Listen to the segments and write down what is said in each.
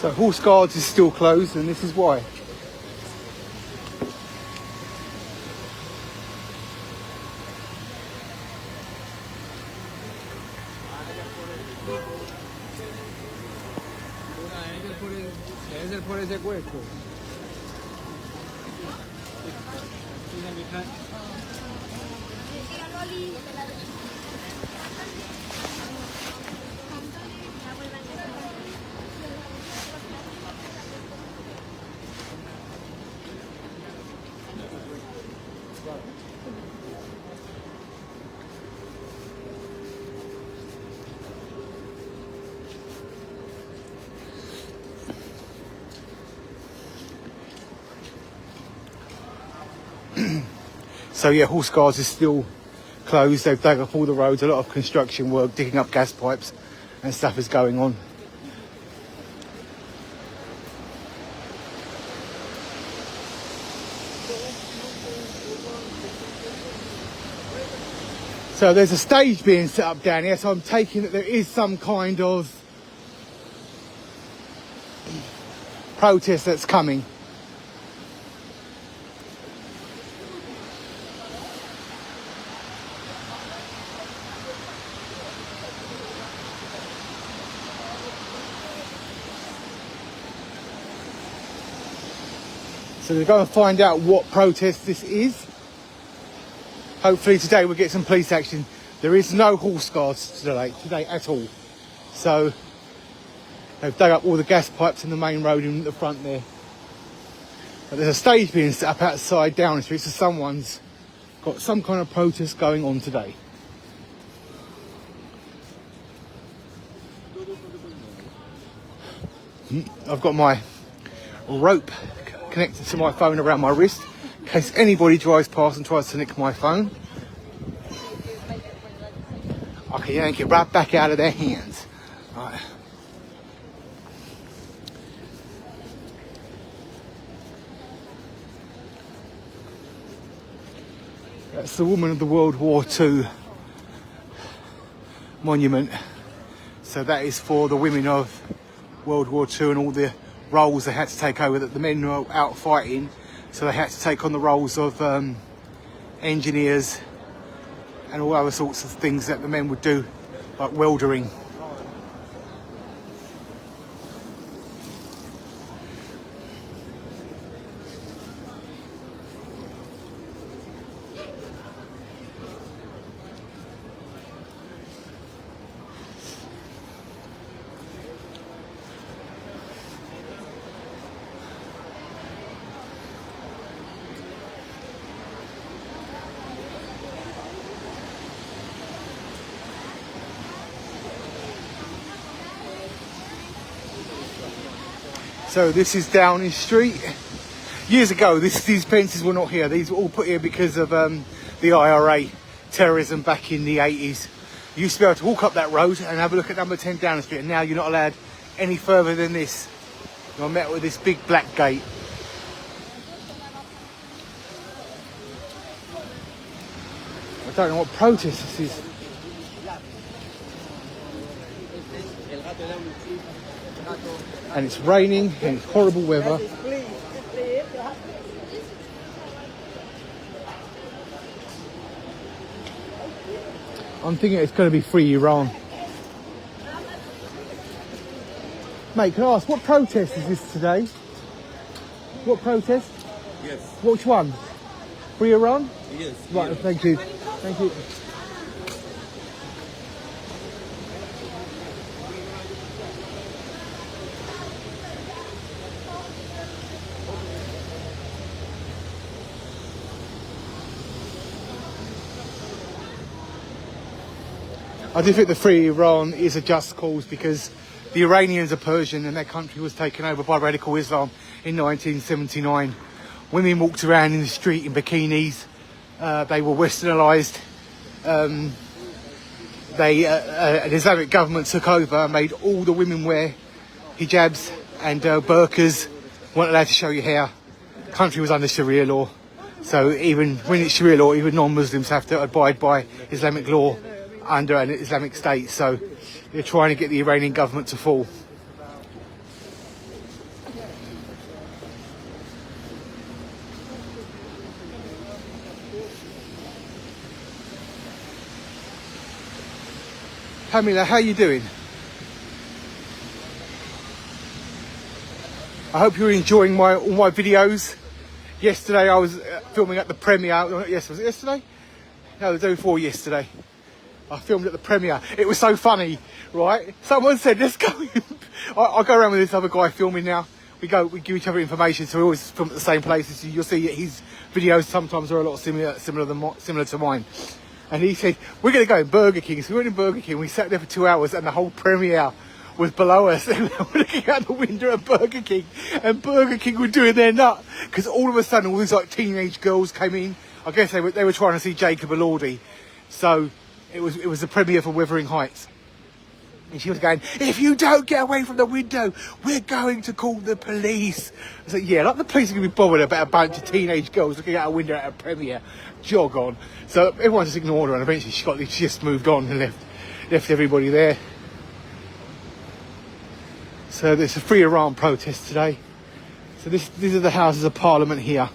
So Horse Guards is still closed, and this is why. So yeah, Horse Guards is still closed. They've dug up all the roads. A lot of construction work, digging up gas pipes and stuff is going on. So there's a stage being set up down here, so I'm taking that there is some kind of protest that's coming. So we're going to find out what protest this is. Hopefully today we'll get some police action. There is no Horse Guards today at all. So they've dug up all the gas pipes in the main road in the front there. But there's a stage being set up outside Downing Street, so someone's got some kind of protest going on today. I've got my rope connected to my phone around my wrist in case anybody drives past and tries to nick my phone. I can yank it right back out of their hands. Right. That's the Woman of the World War II monument. So that is for the women of World War II and all the roles they had to take over, that the men were out fighting, so they had to take on the roles of engineers and all other sorts of things that the men would do, like weldering. So this is Downing Street. Years ago, these fences were not here. These were all put here because of the IRA terrorism back in the 80s. You used to be able to walk up that road and have a look at number 10 Downing Street, and now you're not allowed any further than this. You're met with this big black gate. I don't know what protest this is. And it's raining and it's horrible weather. I'm thinking it's going to be free Iran. Mate, can I ask, what protest is this today? What protest? Yes. Which one? Free Iran? Yes. Right, yes. thank you. Thank you. I do think the Free Iran is a just cause because the Iranians are Persian and their country was taken over by radical Islam in 1979. Women walked around in the street in bikinis. They were westernised. An Islamic government took over and made all the women wear hijabs and burqas, weren't allowed to show your hair. The country was under Sharia law. So even when it's Sharia law, even non-Muslims have to abide by Islamic law under an Islamic state. So they're trying to get the Iranian government to fall. Pamela, how you doing? I hope you're enjoying all my videos. Yesterday I was filming at the premiere. Yes, was it yesterday? No, the day before yesterday. I filmed at the premiere. It was so funny, right? Someone said, let's go. I go around with this other guy filming now. We give each other information, so we always film at the same places. You'll see his videos sometimes are a lot similar to mine. And he said, we're going to go in Burger King. So we went in Burger King. We sat there for 2 hours and the whole premiere was below us. And we were looking out the window at Burger King. And Burger King were doing their nut. Because all of a sudden, all these like teenage girls came in. I guess they were trying to see Jacob Elordi. So it was the premiere for Wuthering Heights. And she was going, if you don't get away from the window, we're going to call the police. I was like, yeah, like the police are going to be bothered about a bunch of teenage girls looking out a window at a premiere. Jog on. So everyone just ignored her, and eventually she just moved on and left everybody there. So there's a free Iran protest today. So these are the Houses of Parliament here.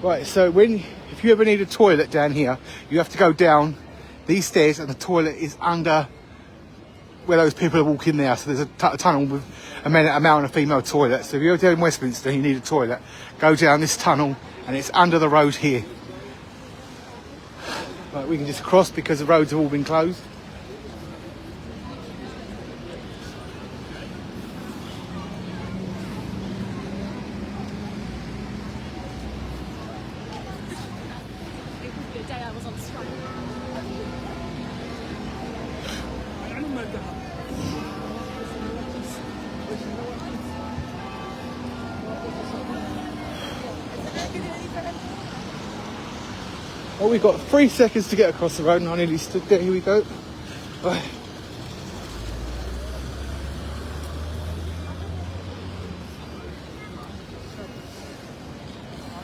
Right, so if you ever need a toilet down here, you have to go down these stairs, and the toilet is under where those people are walking there. So there's a tunnel with a male and a female toilet. So if you're down in Westminster and you need a toilet, go down this tunnel, and it's under the road here. Right, we can just cross because the roads have all been closed. Well, we've got 3 seconds to get across the road, and I nearly stood there. Here we go. Right.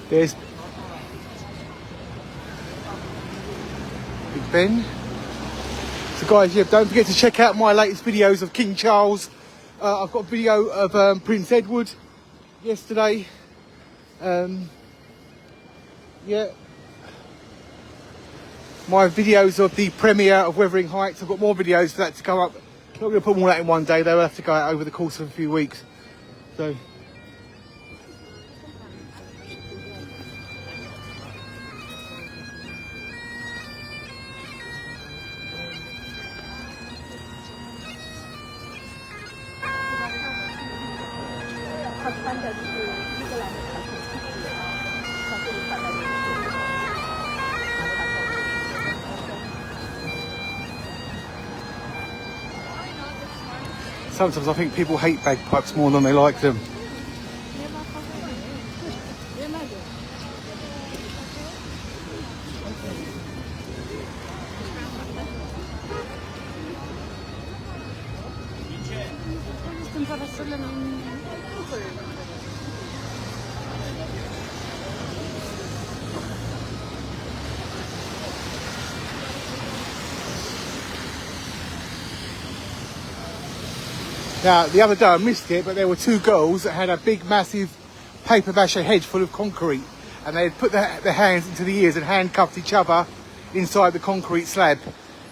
There's Big Ben. So guys, yeah, don't forget to check out my latest videos of King Charles. I've got a video of Prince Edward yesterday. Yeah. My videos of the premiere of Wuthering Heights. I've got more videos for that to come up. I'm not going to put them all out in one day. They'll have to go out over the course of a few weeks. So. Sometimes I think people hate bagpipes more than they like them. Now, the other day I missed it, but there were 2 girls that had a big, massive paper mache head full of concrete, and they had put their hands into the ears and handcuffed each other inside the concrete slab,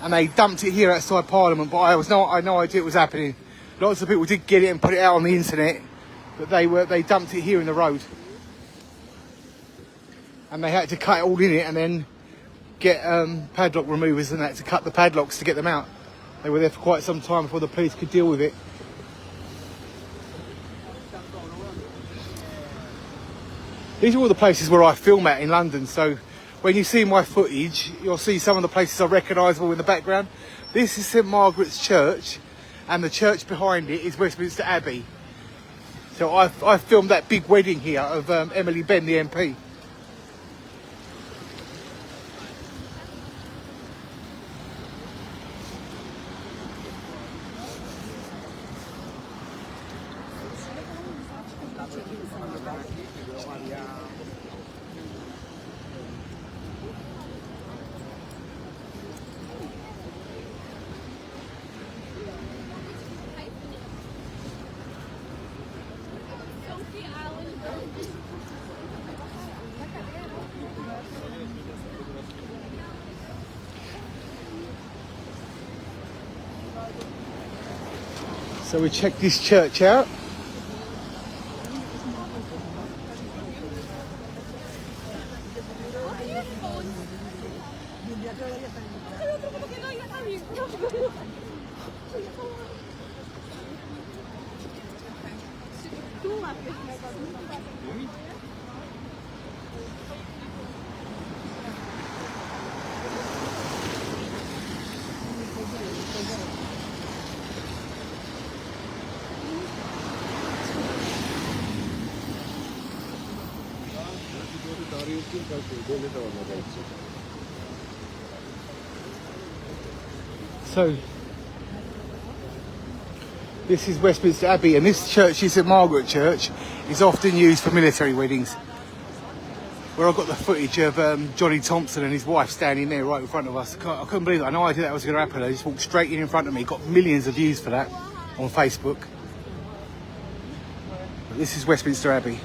and they dumped it here outside Parliament. But I had no idea it was happening. Lots of people did get it and put it out on the internet, but they dumped it here in the road, and they had to cut it all in it and then get padlock removers and that to cut the padlocks to get them out. They were there for quite some time before the police could deal with it. These are all the places where I film at in London, so when you see my footage, you'll see some of the places are recognisable in the background. This is St Margaret's Church, and the church behind it is Westminster Abbey. So I filmed that big wedding here of Emily Benn, the MP. So we checked this church out. So this is Westminster Abbey, and this church, St Margaret Church, is often used for military weddings. Where I got the footage of Johnny Thompson and his wife standing there right in front of us. I couldn't believe it. I had no idea that was going to happen. I just walked straight in front of me. Got millions of views for that on Facebook. But this is Westminster Abbey.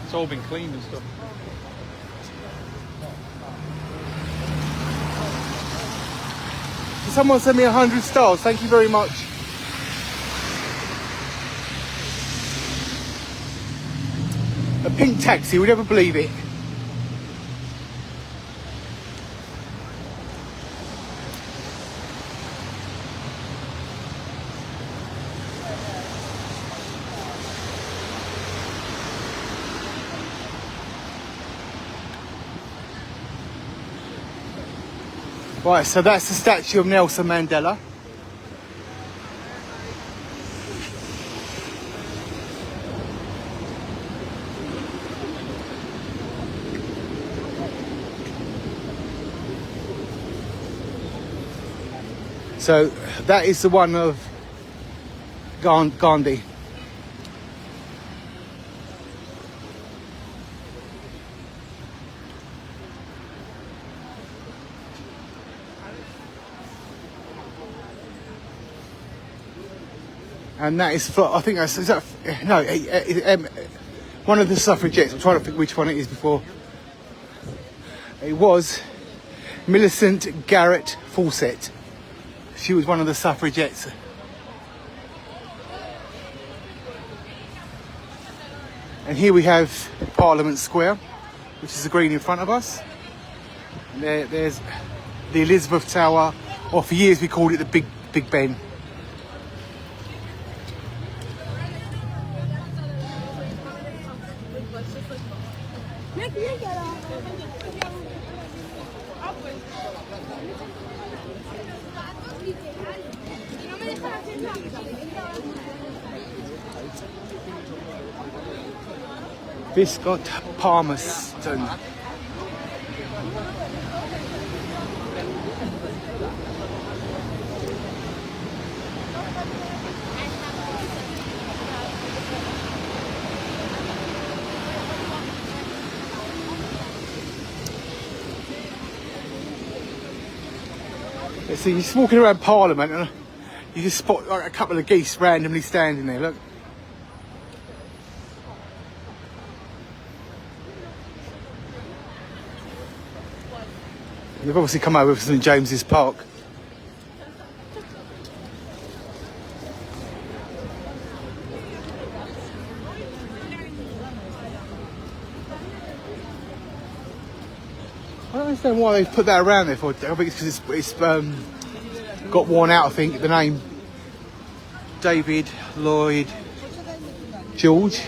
It's all been cleaned and stuff. Someone sent me 100 stars. Thank you very much. A pink taxi. Would never believe it. Right, so that's the statue of Nelson Mandela. So that is the one of Gandhi. And that is for, I think that's, is that, no, one of the suffragettes. I'm trying to think which one it is before. It was Millicent Garrett Fawcett. She was one of the suffragettes. And here we have Parliament Square, which is the green in front of us. And there's the Elizabeth Tower, or for years we called it the Big Ben. Viscount Palmerston. Let's see, you're just walking around Parliament and you just spot like a couple of geese randomly standing there, look. They've obviously come over from St James's Park. I don't understand why they've put that around there for. I think it's because it's got worn out, I think, the name. David Lloyd George.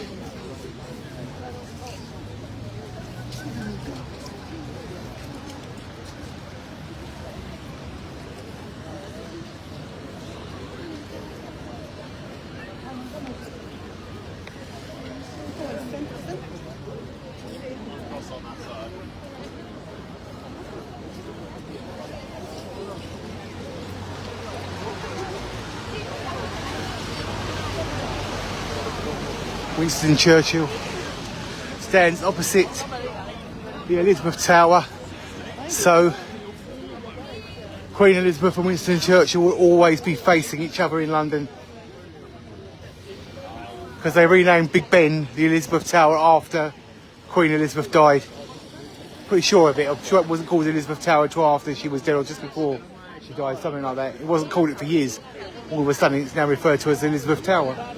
Winston Churchill stands opposite the Elizabeth Tower. So Queen Elizabeth and Winston Churchill will always be facing each other in London, because they renamed Big Ben the Elizabeth Tower after Queen Elizabeth died. Pretty sure of it. I'm sure it wasn't called Elizabeth Tower until after she was dead, or just before she died, something like that. It wasn't called it for years. All of a sudden it's now referred to as Elizabeth Tower.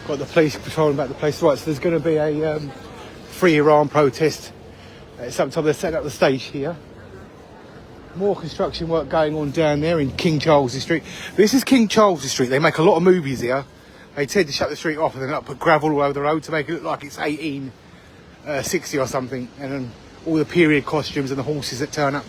Got the police patrolling about the place. Right, so there's going to be a Free Iran protest. Sometime they're setting up the stage here. More construction work going on down there in King Charles Street. This is King Charles Street. They make a lot of movies here. They tend to shut the street off and then put gravel all over the road to make it look like it's 1860 or something. And then all the period costumes and the horses that turn up.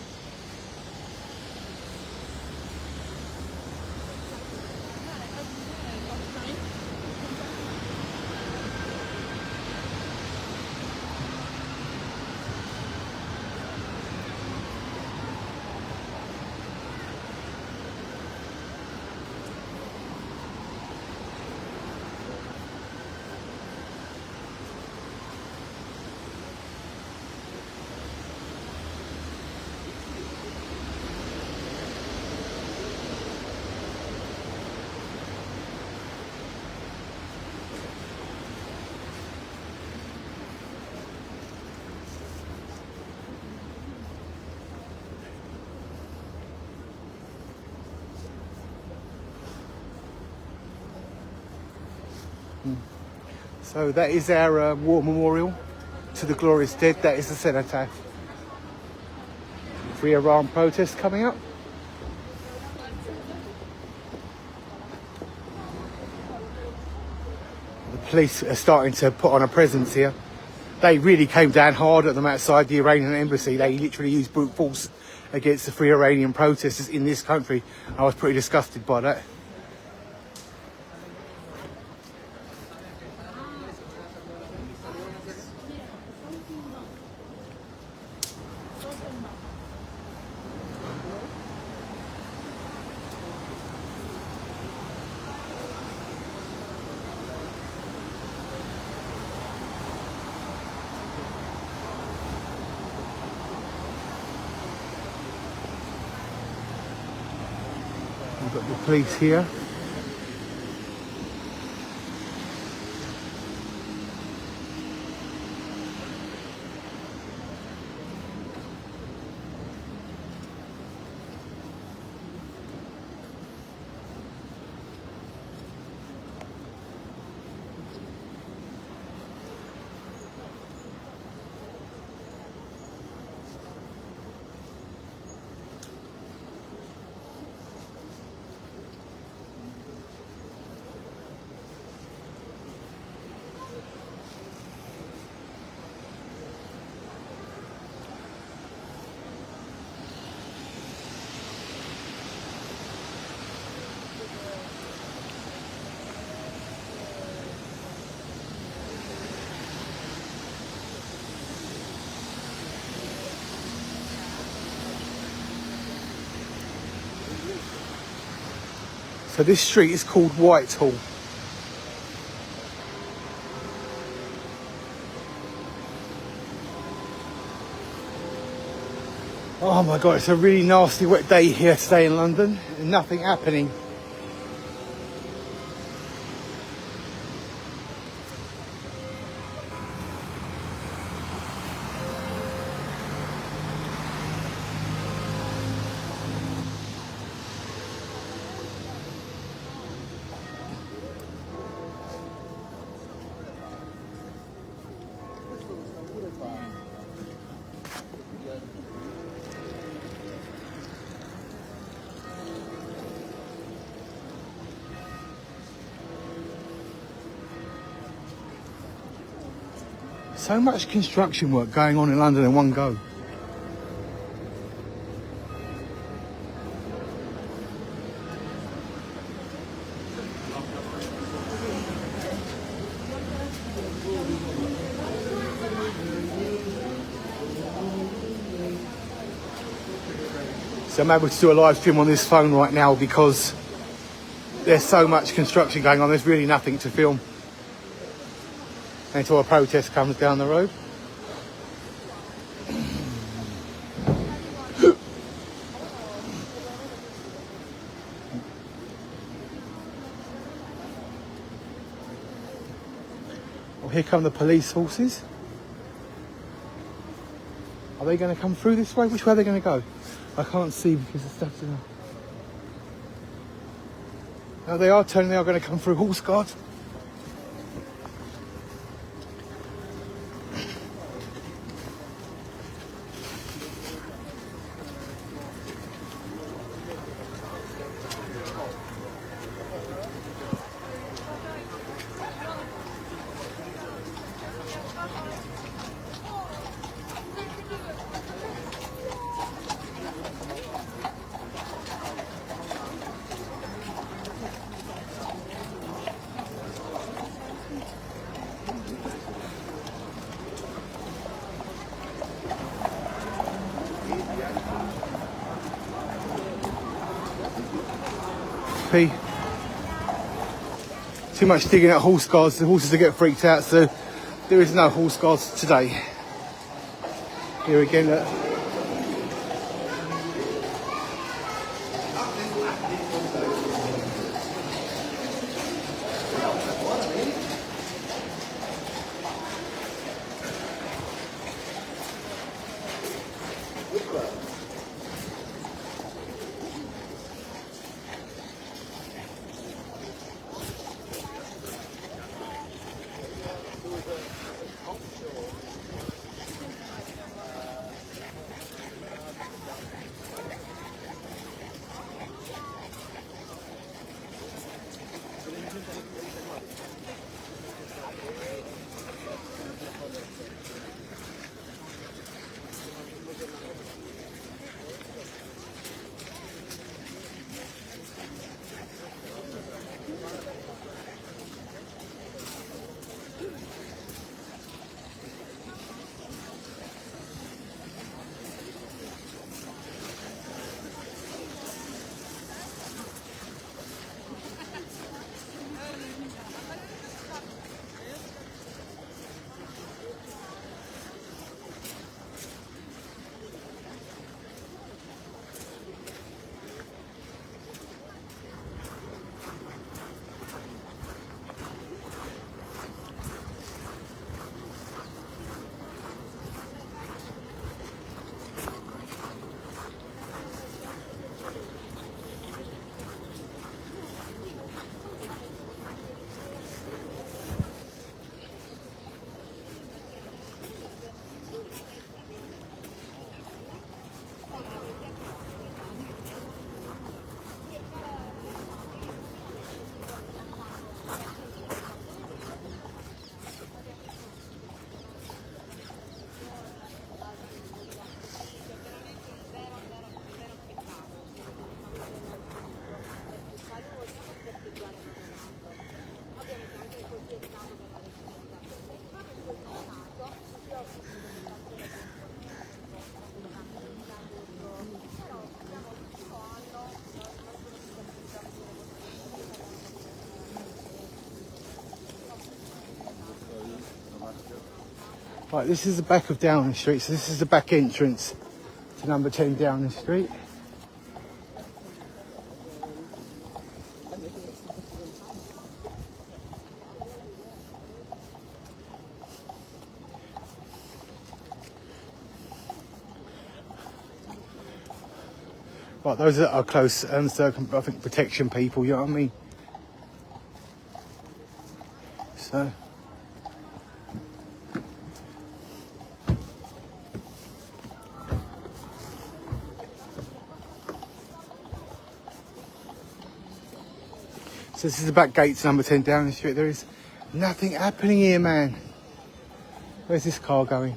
So that is our war memorial to the glorious dead. That is the cenotaph. Free Iran protest coming up. The police are starting to put on a presence here. They really came down hard at them outside the Iranian embassy. They literally used brute force against the Free Iranian protesters in this country. I was pretty disgusted by that. got the police here. So this street is called Whitehall. Oh my God, it's a really nasty wet day here today in London and nothing happening. So much construction work going on in London in one go. So I'm able to do a live stream on this phone right now because there's so much construction going on. There's really nothing to film until a protest comes down the road. Well, here come the police horses. Are they going to come through this way? Which way are they going to go? I can't see because the stuff's in there. No, they are turning. They are going to come through Horse Guard. Too much digging at horse guards, the horses will get freaked out, so there is no horse guards today. Here again, look. Right, this is the back of Downing Street, so this is the back entrance to number 10 Downing Street. Right, those are our close I think protection people, you know what I mean? So this is the back gate to number 10 Downing Street. There is nothing happening here, man. Where's this car going?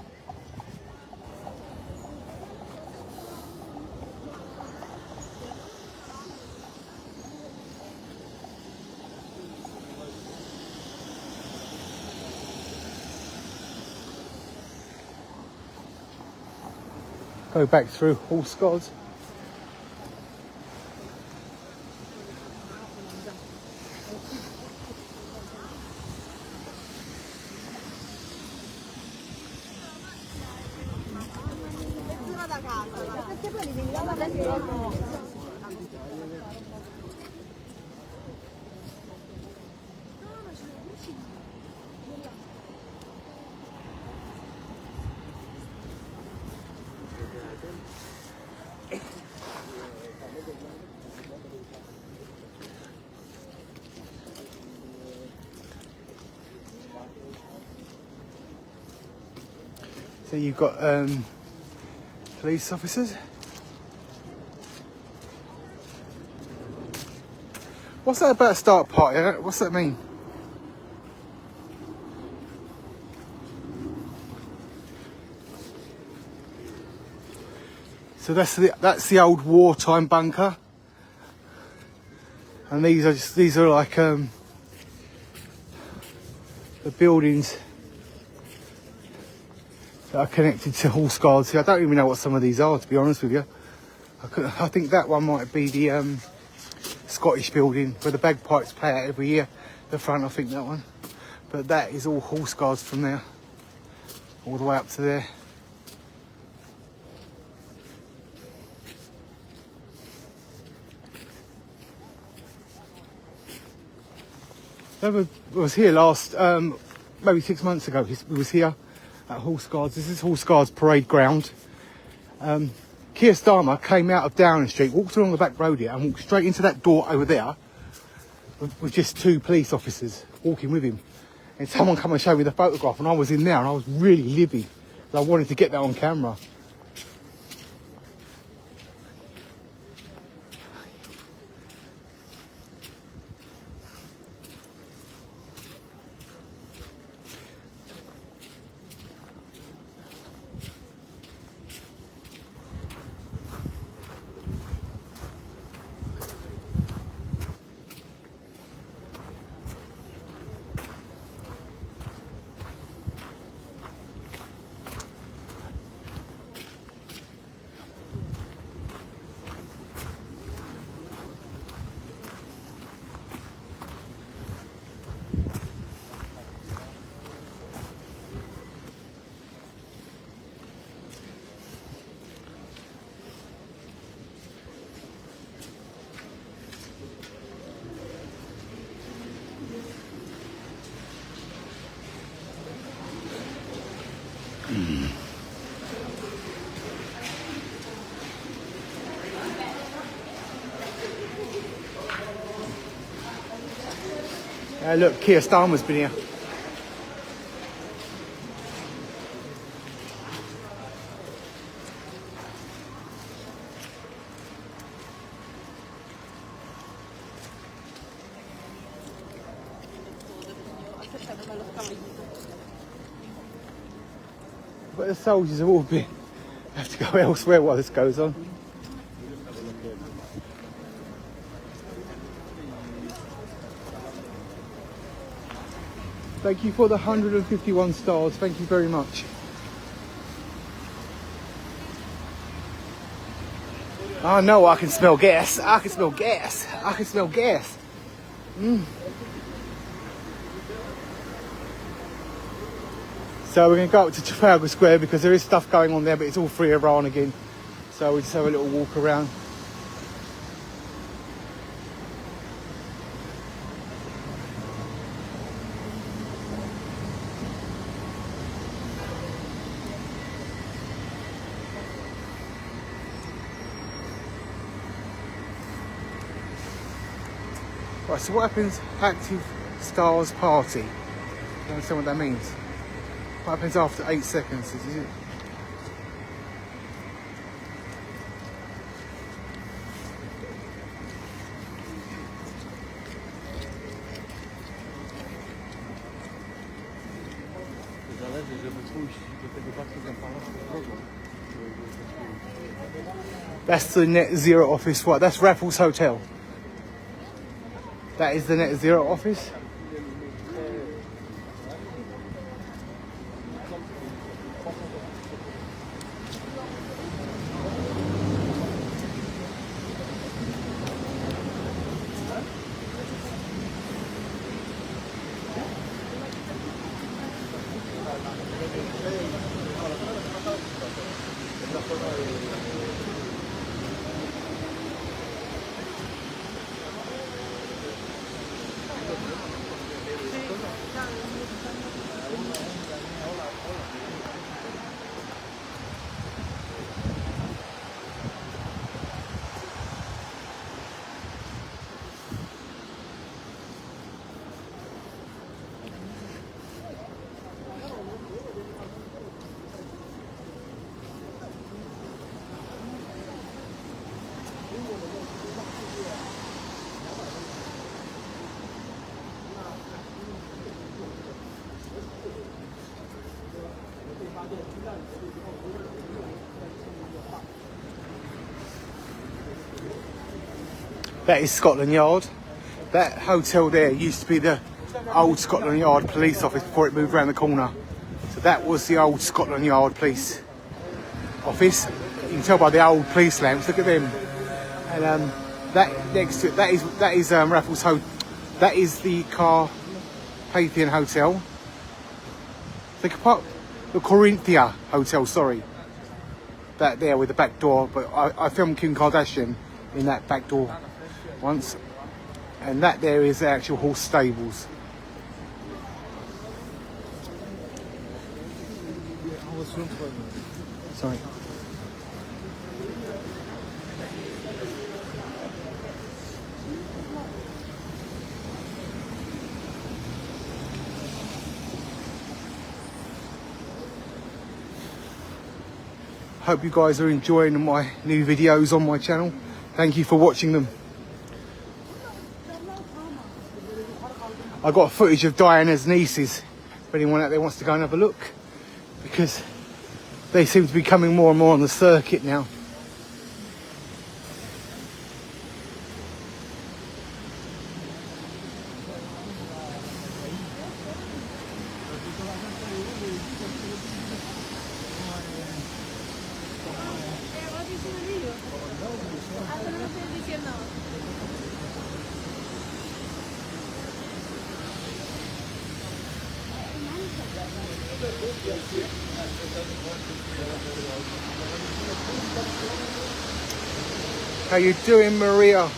Go back through Horse Guards. So you've got police officers. What's that about start party? What's that mean? So that's the old wartime bunker, and these are like the buildings that are connected to Horse Guards. I don't even know what some of these are, to be honest with you. I think that one might be the Scottish building where the bagpipes play out every year. The front, I think that one. But that is all Horse Guards from there, all the way up to there. I was here last, maybe 6 months ago. We was here at Horse Guards. This is Horse Guards parade ground. Keir Starmer came out of Downing Street, walked along the back road here and walked straight into that door over there with just 2 police officers walking with him. And someone come and showed me the photograph, and I was in there and I was really livid. I wanted to get that on camera. Look, Keir Starmer's been here. But the soldiers have all have to go elsewhere while this goes on. Thank you for the 151 stars. Thank you very much. Oh no, I can smell gas. I can smell gas. I can smell gas. So we're going to go up to Trafalgar Square because there is stuff going on there, but it's all free Iran again. So we just have a little walk around. Right, so what happens? Active Stars Party. I don't understand what that means. What happens after 8 seconds? Is it? Zależy, żeby pójść do tego Buckingham Palace drogą. That's the Net Zero office. What? That's Raffles Hotel. That is the Net Zero office. That is Scotland Yard. That hotel there used to be the old Scotland Yard police office before it moved around the corner. So that was the old Scotland Yard police office. You can tell by the old police lamps. Look at them. And that next to it, that is Raffles Hotel. That is the Carpathian Hotel. The Corinthia Hotel. Sorry. That there with the back door. But I filmed Kim Kardashian in that back door once, and that there is the actual horse stables. Sorry. Hope you guys are enjoying my new videos on my channel. Thank you for watching them. I got footage of Diana's nieces, if anyone out there wants to go and have a look, because they seem to be coming more and more on the circuit now. How you doing, Maria?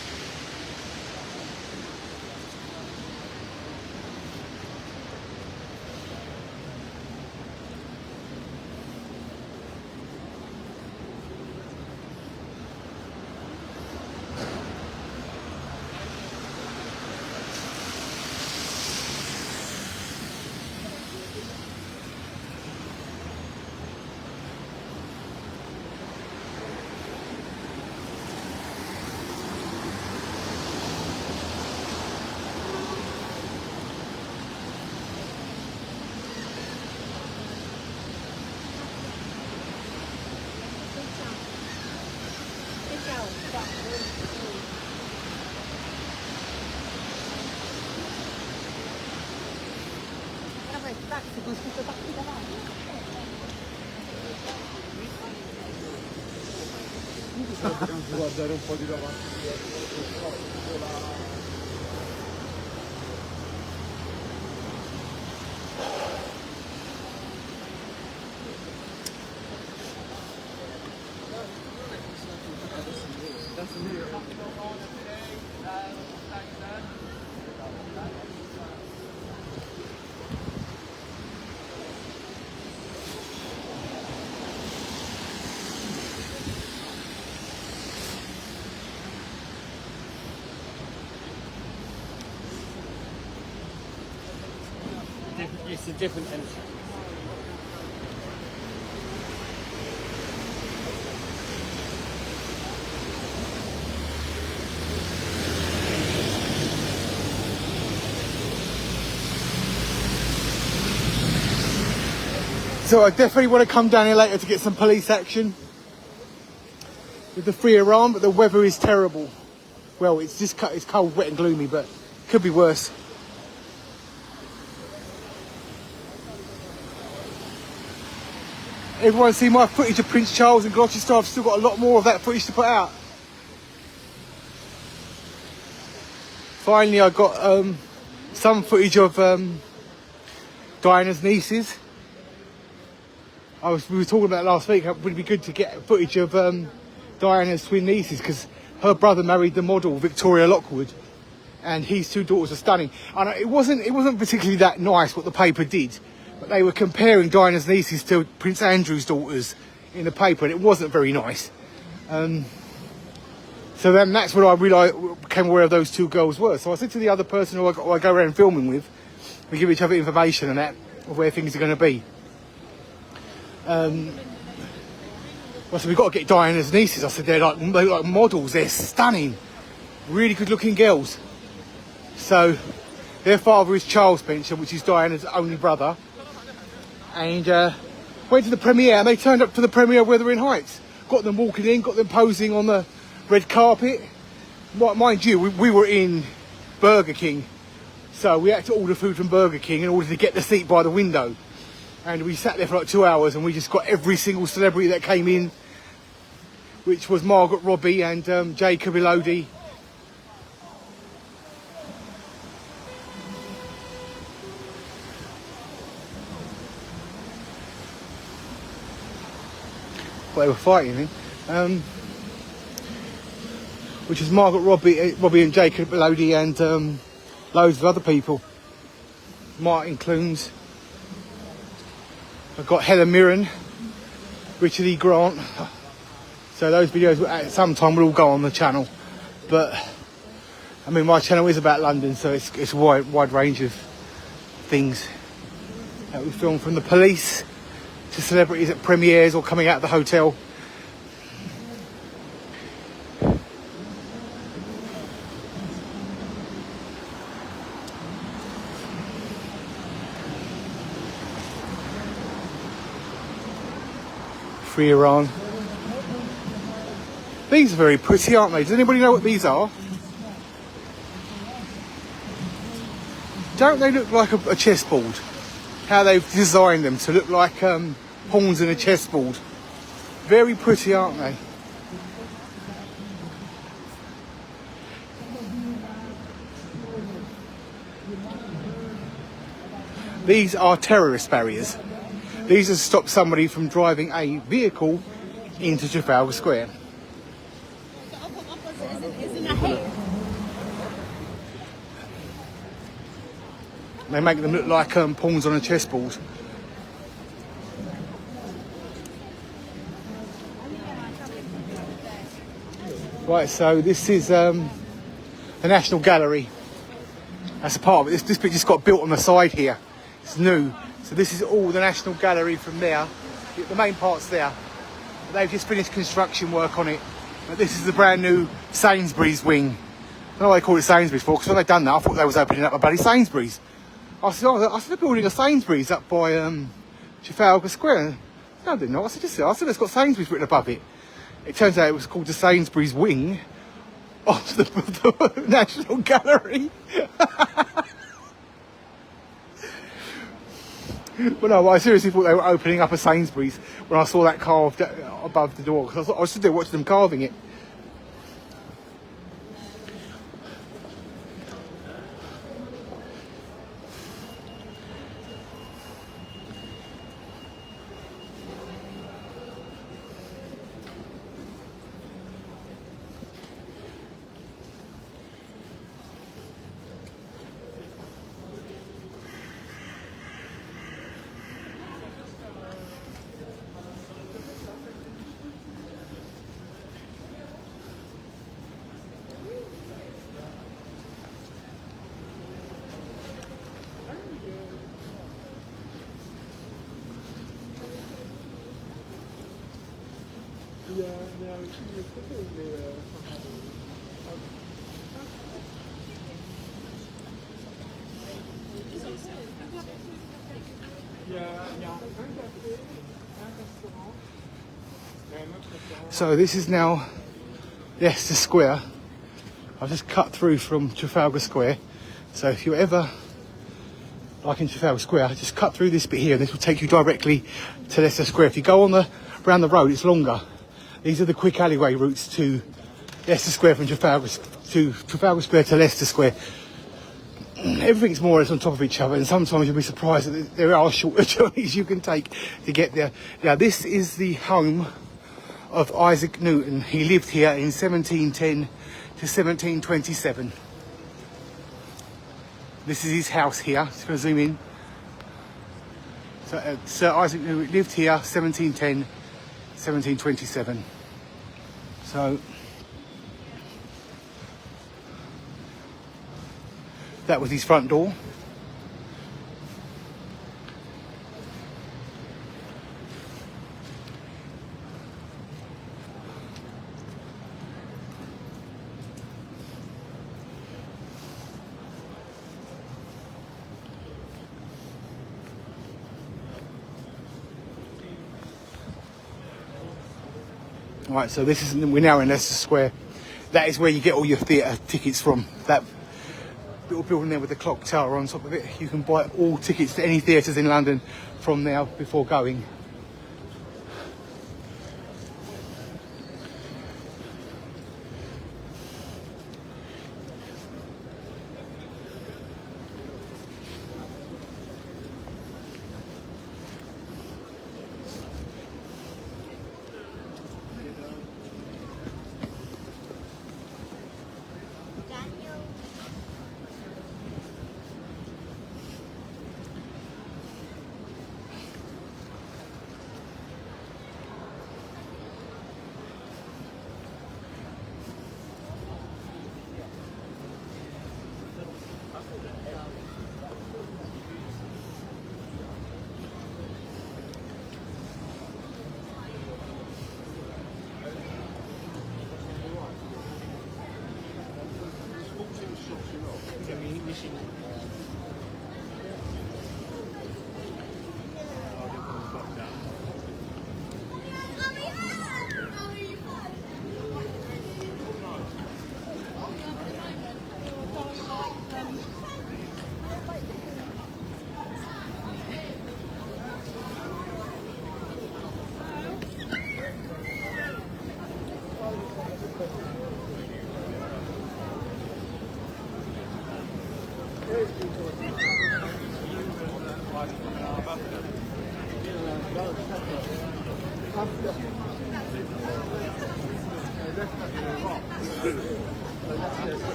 Guardare un po' di davanti. it's a different entrance. So I definitely want to come down here later to get some police action with the free Iran, but the weather is terrible. Well, it's cold, wet and gloomy, but it could be worse. Everyone see my footage of Prince Charles and Gloucester? I've still got a lot more of that footage to put out. Finally, I got some footage of Diana's nieces. We were talking about last week. It would be good to get footage of Diana's twin nieces because her brother married the model Victoria Lockwood, and his two daughters are stunning. And it wasn't particularly that nice what the paper did, but they were comparing Diana's nieces to Prince Andrew's daughters in the paper, and it wasn't very nice. So then that's when I realised, became aware of those two girls were. So I said to the other person who I go around filming with, we give each other information and that of where things are going to be. Well, so we've got to get Diana's nieces. I said they look like models. They're stunning, really good-looking girls. So their father is Charles Spencer, which is Diana's only brother, and went to the premiere. And they turned up to the premiere of Wuthering Heights. Got them walking in, got them posing on the red carpet. Mind you, we were in Burger King, so we had to order food from Burger King in order to get the seat by the window. And we sat there for like 2 hours and we just got every single celebrity that came in, which was Margaret Robbie and Jacob Elordi. Well, they were fighting, which is Margaret Robbie and Jacob Elordi and loads of other people. Martin Clunes. I've got Helen Mirren, Richard E. Grant. So those videos at some time will all go on the channel. But I mean, my channel is about London, so it's a wide range of things that we film, from the police to celebrities at premieres or coming out of the hotel. Free Iran. These are very pretty, aren't they? Does anybody know what these are? Don't they look like a chessboard? How they've designed them to look like pawns in a chessboard. Very pretty, aren't they? These are terrorist barriers. These are to stop somebody from driving a vehicle into Trafalgar Square. They make them look like pawns on a chessboard. Right, so this is the National Gallery. That's a part of it. This bit just got built on the side here. It's new. So this is all the National Gallery from there. The main part's there. They've just finished construction work on it. But this is the brand new Sainsbury's wing. I don't know why they call it Sainsbury's for, because when they've done that, I thought they was opening up a bloody Sainsbury's. I said, they're building a Sainsbury's up by Trafalgar Square. No, they're not. I said, it's got Sainsbury's written above it. It turns out it was called the Sainsbury's wing of the National Gallery. But no, I seriously thought they were opening up a Sainsbury's when I saw that carved above the door, because I was stood there watching them carving it. So this is now Leicester Square. I've just cut through from Trafalgar Square. So if you're ever like in Trafalgar Square, just cut through this bit here and this will take you directly to Leicester Square. If you go on around the road, it's longer. These are the quick alleyway routes to Leicester Square from Trafalgar Square to Leicester Square. Everything's more or less on top of each other, and sometimes you'll be surprised that there are shorter journeys you can take to get there. Now this is the home of Isaac Newton. He lived here in 1710 to 1727. This is his house here. Just going to zoom in. So Sir Isaac Newton lived here 1710, 1727. So that was his front door. Right, so we're now in Leicester Square. That is where you get all your theatre tickets from. That little building there with the clock tower on top of it. You can buy all tickets to any theatres in London from there before going.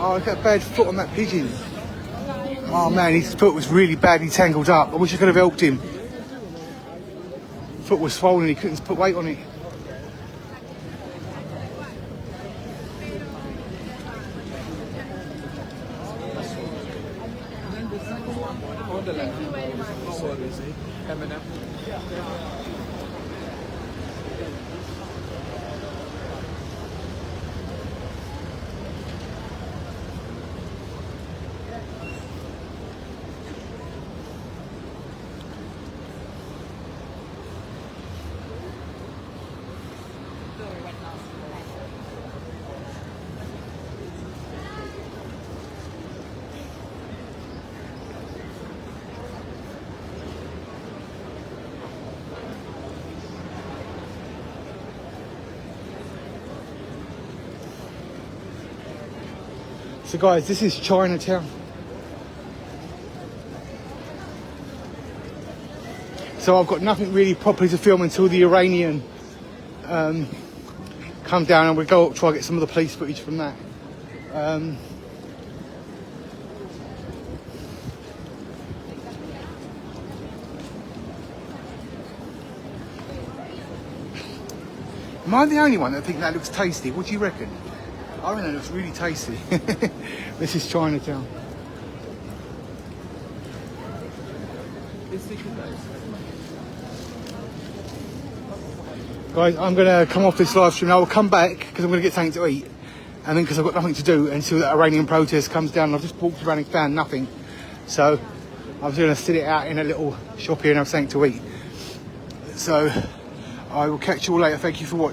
Oh, look at that bad foot on that pigeon. Oh man, his foot was really badly tangled up. I wish I could have helped him. Foot was swollen, he couldn't put weight on it. So guys, this is Chinatown. So I've got nothing really properly to film until the Iranian come down, and we'll go up, try and get some of the police footage from that. Am I the only one that think that looks tasty? What do you reckon? I reckon it looks really tasty. This is Chinatown. Guys, I'm going to come off this live stream. I will come back because I'm going to get something to eat. And then because I've got nothing to do until the Iranian protest comes down. I've just walked around and found nothing. So I'm just going to sit it out in a little shop here and have something to eat. So I will catch you all later. Thank you for watching.